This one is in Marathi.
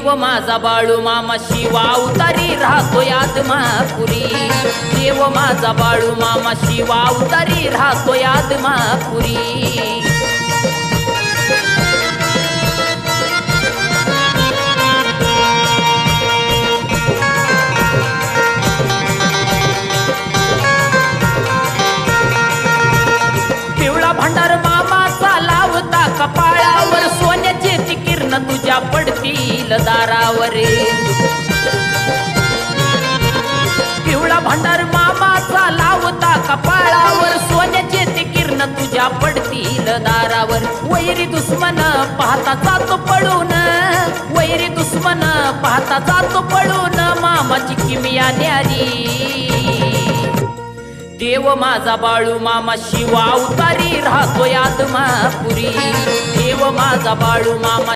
देव माझा बाळू मामा शिवा अवतारी राहतोय आदमापुरी। देव माझा बाळू मामा शिवा अवतारी राहतोय आदमापुरी। भंडार मामाचा लावता कपाळावर, सोन्याचे ती किरण तुझ्या पडतील दारावर। पिवळा भंडार मामाचा लावता कपाळावर, सोन्याचे ती किरण तुझ्या पडतील दारावर। वैरी दुश्मन पाहता जातो पळून, वैरी दुश्मन पाहता जातो पळून, मामाची किमिया न्यारी। देव माझा बाळू मामा शिवा अवतारी राहतोय आदमापुरी। देव माझा बाळू मामा